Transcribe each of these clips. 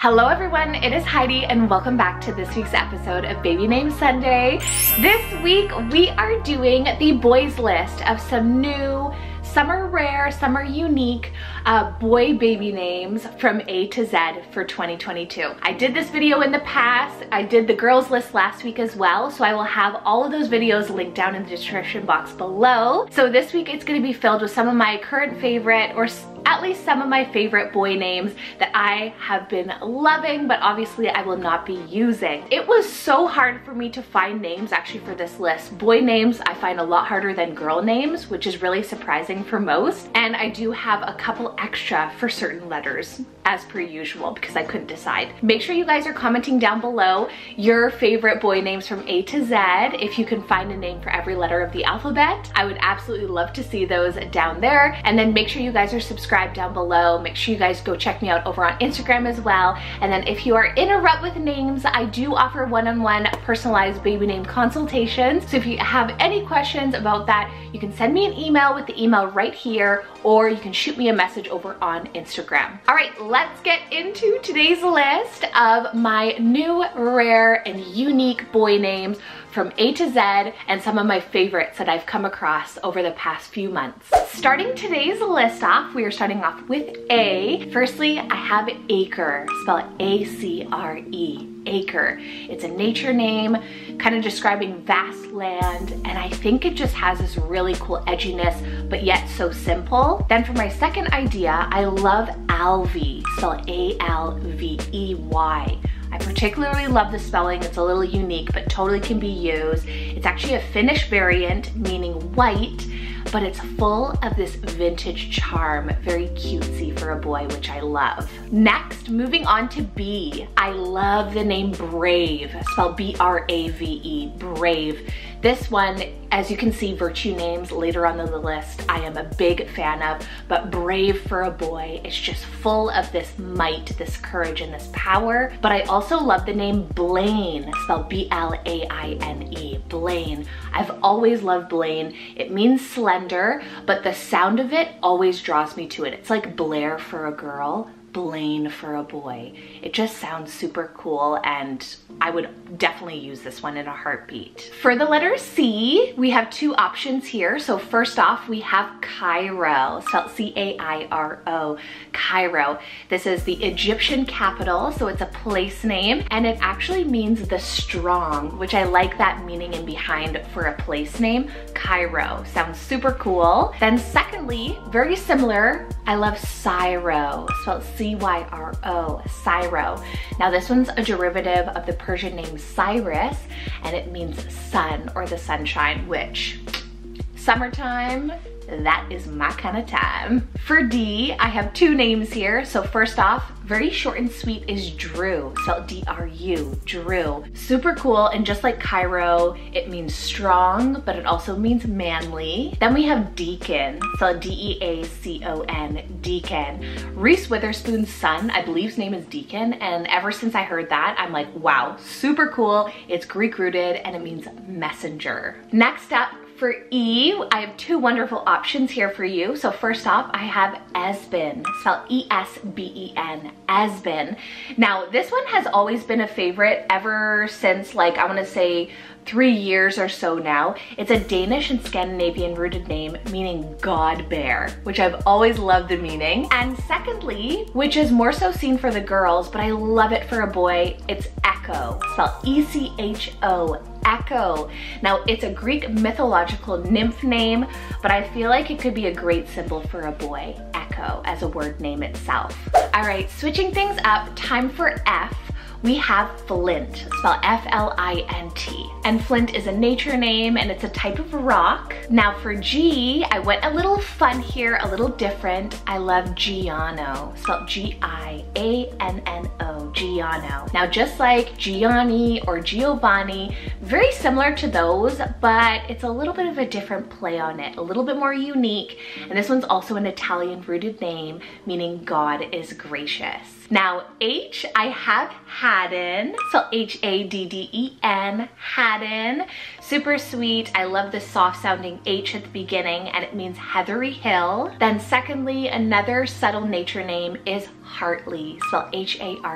Hello everyone, it is Heidi and welcome back to this week's episode of Baby Name Sunday. This week we are doing the boys list of some new, some are rare, some are unique boy baby names from A to Z for 2022. I did this video in the past. I did the girls list last week as well, so I will have all of those videos linked down in the description box below. So this week it's going to be filled with some of my current favorite, or at least some of my favorite boy names that I have been loving, but obviously I will not be using. It was so hard for me to find names actually for this list. Boy names I find a lot harder than girl names, which is really surprising for most. And I do have a couple extra for certain letters as per usual because I couldn't decide. Make sure you guys are commenting down below your favorite boy names from A to Z. If you can find a name for every letter of the alphabet, I would absolutely love to see those down there. And then make sure you guys are subscribed down below. Make sure you guys go check me out over on Instagram as well. And then if you are in a rut with names, I do offer one-on-one personalized baby name consultations. So if you have any questions about that, you can send me an email with the email right here, or you can shoot me a message over on Instagram. All right, let's get into today's list of my new, rare, and unique boy names from A to Z and some of my favorites that I've come across over the past few months. Starting today's list off, we are starting off with A. Firstly, I have Acre, spelled A-C-R-E. Acre. It's a nature name, kind of describing vast land, and I think it just has this really cool edginess, but yet so simple. Then for my second idea, I love Alvey, spelled A-L-V-E-Y. I particularly love the spelling. It's a little unique, but totally can be used. It's actually a Finnish variant, meaning white, but it's full of this vintage charm, very cutesy for a boy, which I love. Next, moving on to B, I love the name Brave, spelled B-R-A-V-E, Brave. This one, as you can see, virtue names later on in the list, I am a big fan of, but Brave for a boy is just full of this might, this courage, and this power. But I also love the name Blaine, spelled B-L-A-I-N-E, Blaine. I've always loved Blaine. It means slender, but the sound of it always draws me to it. It's like Blair for a girl, Blaine for a boy. It just sounds super cool, and I would definitely use this one in a heartbeat. For the letter C, we have two options here. So first off, we have Cairo, spelled C-A-I-R-O, Cairo. This is the Egyptian capital, so it's a place name, and it actually means the strong, which I like that meaning in behind for a place name. Cairo sounds super cool. Then secondly, very similar, I love Syro, spelled C-Y-R-O, Syro. Now this one's a derivative of the Persian name Cyrus, and it means sun or the sunshine, which summertime, that is my kind of time. For D, I have two names here. So first off, very short and sweet, is Drew, spelled D-R-U, Drew. Super cool, and just like Cairo, it means strong, but it also means manly. Then we have Deacon, spelled D-E-A-C-O-N, Deacon. Reese Witherspoon's son, I believe his name is Deacon, and ever since I heard that, I'm like, wow, super cool. It's Greek rooted, and it means messenger. Next up, for E, I have two wonderful options here for you. So first off, I have Esben, spelled E-S-B-E-N, Esben. Now, this one has always been a favorite ever since, like, I want to say 3 years or so now. It's a Danish and Scandinavian rooted name meaning God bear, which I've always loved the meaning. And secondly, which is more so seen for the girls, but I love it for a boy, it's Echo, spelled E-C-H-O, Echo. Now, it's a Greek mythological nymph name, but I feel like it could be a great symbol for a boy, Echo, as a word name itself. All right, switching things up, time for F. We have Flint, spelled F-L-I-N-T. And Flint is a nature name, and it's a type of rock. Now for G, I went a little fun here, a little different. I love Giano, spelled G-I-A-N-N-O, Giano. Now just like Gianni or Giovanni, very similar to those, but it's a little bit of a different play on it, a little bit more unique. And this one's also an Italian rooted name, meaning God is gracious. Now H, I have Haddon, so H-A-D-D-E-N, Haddon. Super sweet. I love the soft sounding H at the beginning, and it means heathery hill. Then secondly, another subtle nature name is Hartley, spelled H-A-R-T-L-E-Y.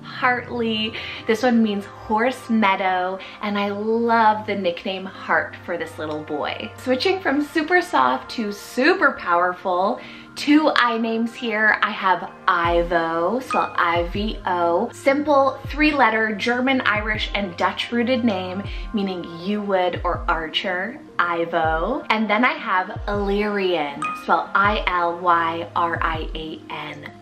Hartley. This one means horse meadow, and I love the nickname Hart for this little boy. Switching from super soft to super powerful, two I names here. I have Ivo, spelled I-V-O. Simple 3-letter German, Irish, and Dutch rooted name, meaning you would or archer. Ivo. And then I have Illyrian, spelled I-L-Y-R-I-A-N,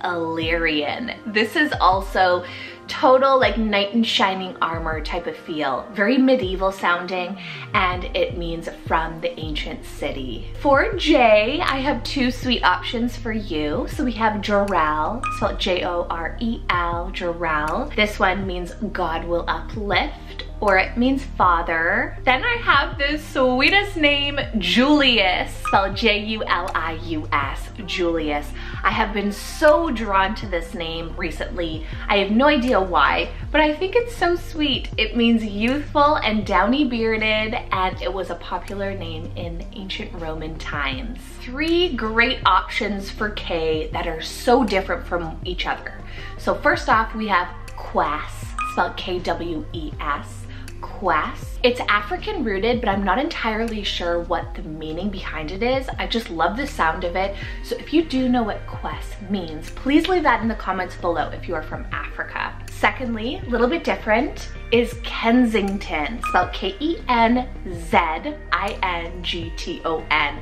Illyrian. This is also total like knight in shining armor type of feel. Very medieval sounding, and it means from the ancient city. For J, I have two sweet options for you. So we have Jorel, spelled J-O-R-E-L, Jorel. This one means God will uplift, or it means father. Then I have this sweetest name, Julius, spelled J-U-L-I-U-S, Julius. I have been so drawn to this name recently. I have no idea why, but I think it's so sweet. It means youthful and downy bearded, and it was a popular name in ancient Roman times. Three great options for K that are so different from each other. So first off, we have Quess, spelled K-W-E-S. Quess. It's African rooted, but I'm not entirely sure what the meaning behind it is. I just love the sound of it. So if you do know what Quess means, please leave that in the comments below if you are from Africa. Secondly, a little bit different, is Kensington, spelled K-E-N-Z-I-N-G-T-O-N.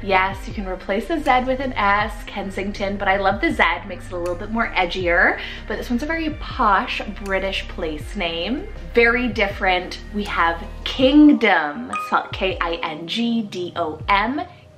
Yes, you can replace the Z with an S, Kensington, but I love the Z, makes it a little bit more edgier. But this one's a very posh British place name. Very different. We have Kingdom, spelled K-I-N-G-D-O-M.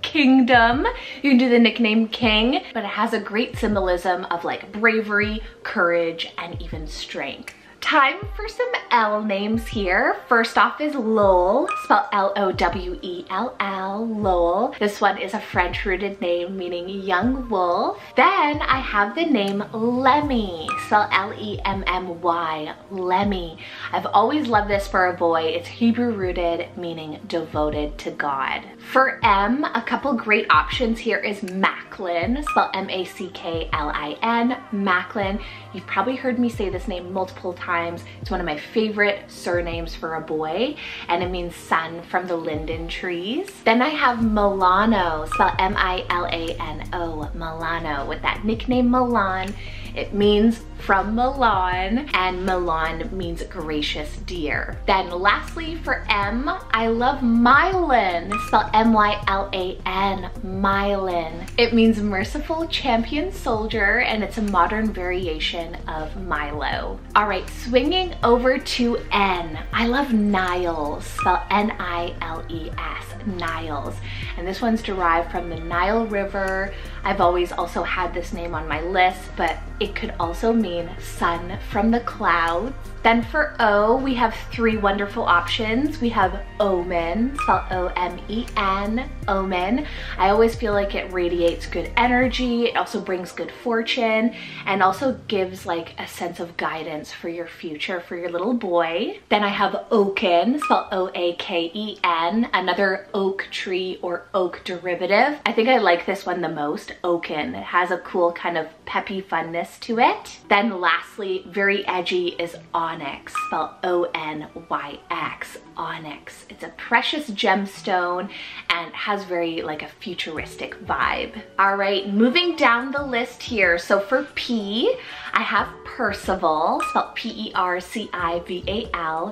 Kingdom. You can do the nickname King, but it has a great symbolism of like bravery, courage, and even strength. Time for some L names here. First off is Lowell, spelled L-O-W-E-L-L, Lowell. This one is a French rooted name meaning young wolf. Then I have the name Lemmy, spelled L-E-M-M-Y, Lemmy. I've always loved this for a boy. It's Hebrew rooted meaning devoted to God. For M, a couple great options here is Macklin, spelled M-A-C-K-L-I-N, Macklin. You've probably heard me say this name multiple times. It's one of my favorite surnames for a boy, and it means son from the linden trees. Then I have Milano, spelled M-I-L-A-N-O, Milano, with that nickname Milan. It means from Milan, and Milan means gracious deer. Then lastly for M, I love Mylan, spelled M-Y-L-A-N, Mylan. It means merciful champion soldier, and it's a modern variation of Milo. All right, swinging over to N, I love Niles, spelled N-I-L-E-S, Niles. And this one's derived from the Nile River. I've always also had this name on my list, but it could also mean sun from the clouds. Then for O, we have three wonderful options. We have Omen, spelled O-M-E-N, Omen. I always feel like it radiates good energy. It also brings good fortune, and also gives like a sense of guidance for your future, for your little boy. Then I have Oaken, spelled O-A-K-E-N, another oak tree or oak derivative. I think I like this one the most, Oaken. It has a cool kind of peppy funness to it. Then lastly, very edgy, is Onyx, spelled O-N-Y-X, Onyx. It's a precious gemstone and has very like a futuristic vibe. All right, moving down the list here. So for P, I have Percival, spelled P-E-R-C-I-V-A-L,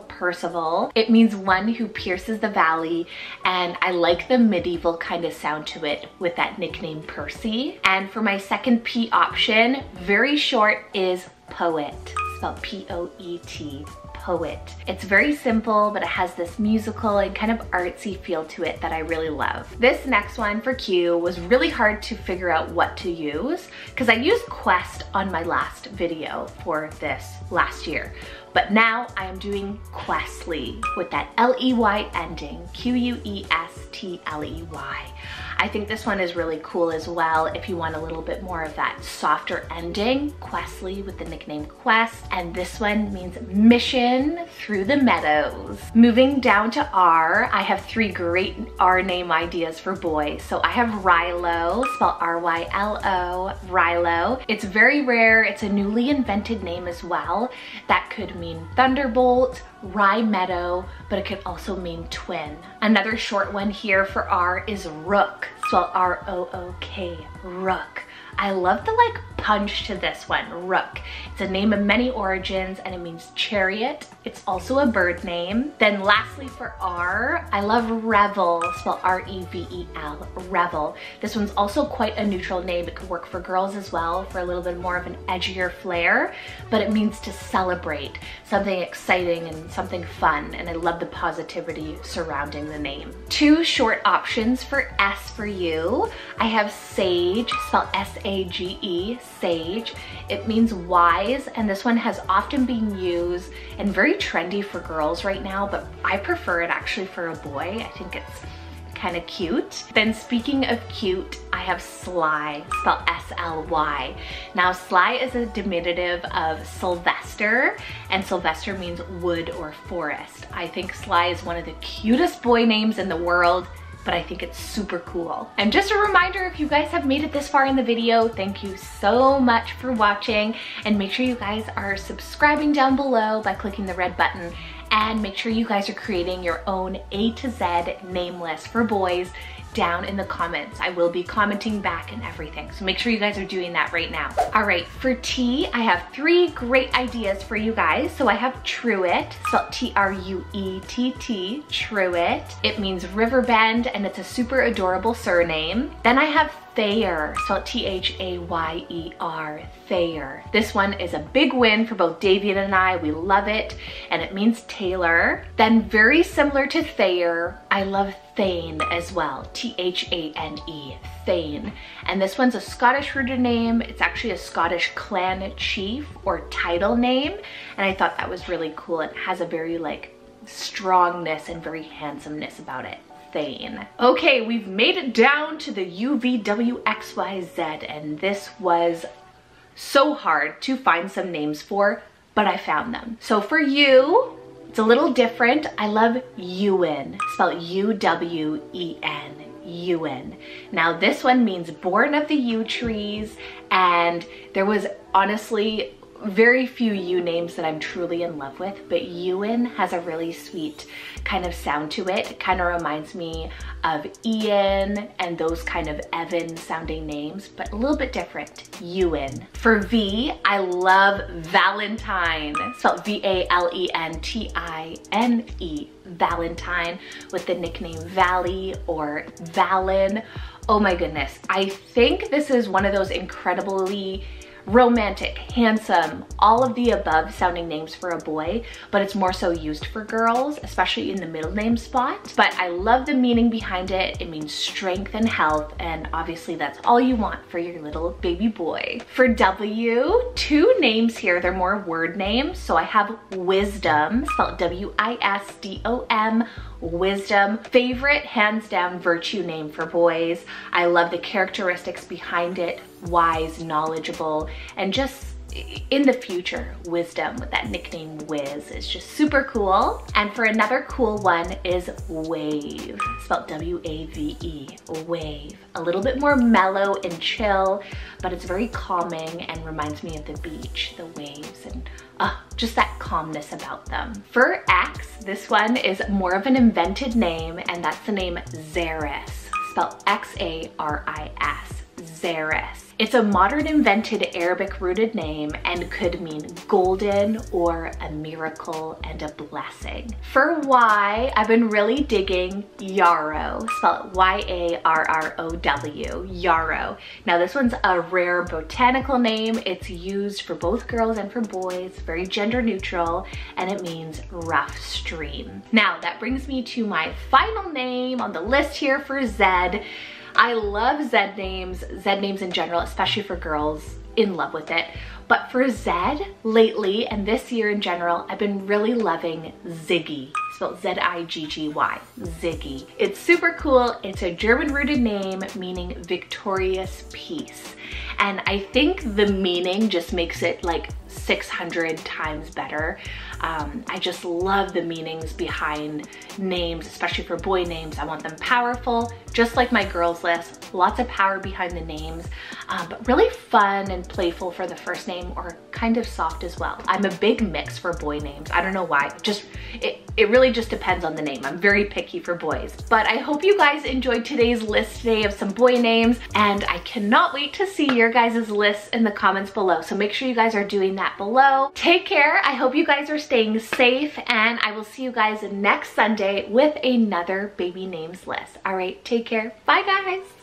Percival. It means one who pierces the valley, and I like the medieval kind of sound to it with that nickname Percy. And for my second P option, very short, is Poet, spelled P-O-E-T, Poet. It's very simple, but it has this musical and kind of artsy feel to it that I really love. This next one for Q was really hard to figure out what to use because I used Quest on my last video for this last year. But now I am doing Questly with that L-E-Y ending, Q-U-E-S-T-L-E-Y. I think this one is really cool as well if you want a little bit more of that softer ending. Questly with the nickname Quest, and this one means mission through the meadows. Moving down to R, I have 3 great R name ideas for boys. So I have Rylo, spelled R-Y-L-O, Rylo. It's very rare, it's a newly invented name as well. That could mean thunderbolt, rye meadow, but it could also mean twin. Another short one here for R is Rook, spelled R-O-O-K, Rook. I love the punch to this one, Rook. It's a name of many origins and it means chariot. It's also a bird name. Then lastly for R, I love Revel, spelled R-E-V-E-L, Revel. This one's also quite a neutral name. It could work for girls as well for a little bit more of an edgier flair, but it means to celebrate, something exciting and something fun, and I love the positivity surrounding the name. 2 short options for S for you. I have Sage, spelled S-A-G-E, Sage. It means wise, and this one has often been used and very trendy for girls right now, but I prefer it actually for a boy. I think it's kind of cute. Then speaking of cute, I have Sly, spelled S-L-Y. Now Sly is a diminutive of Sylvester, and Sylvester means wood or forest. I think Sly is one of the cutest boy names in the world, but I think it's super cool. And just a reminder, if you guys have made it this far in the video, thank you so much for watching, and make sure you guys are subscribing down below by clicking the red button, and make sure you guys are creating your own A to Z name list for boys down in the comments. I will be commenting back and everything, so make sure you guys are doing that right now. All right, for T, I have 3 great ideas for you guys. So I have Truett, spelled T-R-U-E-T-T, Truett. It means riverbend, and it's a super adorable surname. Then I have Thayer, spelled T-H-A-Y-E-R, Thayer. This one is a big win for both Davian and I. We love it, and it means tailor. Then very similar to Thayer, I love Thane as well, T-H-A-N-E, Thane. And this one's a Scottish rooted name. It's actually a Scottish clan chief or title name, and I thought that was really cool. It has a very strongness and very handsomeness about it. Thane. Okay, we've made it down to the UVWXYZ, and this was so hard to find some names for, but I found them. So for you, it's a little different. I love Ewan, spelled U-W-E-N, Ewan. Now this one means born of the yew trees, and there was honestly very few yew names that I'm truly in love with, but Ewan has a really sweet kind of sound to it. It kind of reminds me of Ian and those kind of Evan sounding names, but a little bit different. Ewan. For V, I love Valentine, spelled V-A-L-E-N-T-I-N-E, Valentine, with the nickname Valley or Valen. Oh my goodness. I think this is one of those incredibly romantic, handsome, all of the above sounding names for a boy, but it's more so used for girls, especially in the middle name spot. But I love the meaning behind it. It means strength and health, and obviously that's all you want for your little baby boy. For W, 2 names here. They're more word names. So I have Wisdom, spelled W-I-S-D-O-M, Wisdom. Favorite, hands down, virtue name for boys. I love the characteristics behind it. Wise, knowledgeable, and just in the future, wisdom with that nickname Wiz is just super cool. And for another cool one is Wave, spelled W-A-V-E, Wave. A little bit more mellow and chill, but it's very calming and reminds me of the beach, the waves, and just that calmness about them. For X, this one is more of an invented name, and that's the name Xaris, spelled X-A-R-I-S, Xaris. It's a modern invented Arabic rooted name and could mean golden or a miracle and a blessing. For Y, I've been really digging Yarrow, spelled Y-A-R-R-O-W, Yarrow. Now this one's a rare botanical name. It's used for both girls and for boys, very gender neutral, and it means rough stream. Now that brings me to my final name on the list here for Z. I love Z names in general, especially for girls, in love with it. But for Zed, lately, and this year in general, I've been really loving Ziggy. Spelled Z-I-G-G-Y, Ziggy. It's super cool. It's a German-rooted name meaning victorious peace. And I think the meaning just makes it like 600 times better. I just love the meanings behind names, especially for boy names. I want them powerful, just like my girls list. Lots of power behind the names, but really fun and playful for the first name, or kind of soft as well. I'm a big mix for boy names. I don't know why. It really just depends on the name. I'm very picky for boys. But I hope you guys enjoyed today's list today of some boy names, and I cannot wait to see your guys' lists in the comments below. So make sure you guys are doing that below. Take care. I hope you guys are staying safe, and I will see you guys next Sunday with another baby names list. All right, take care. Bye guys.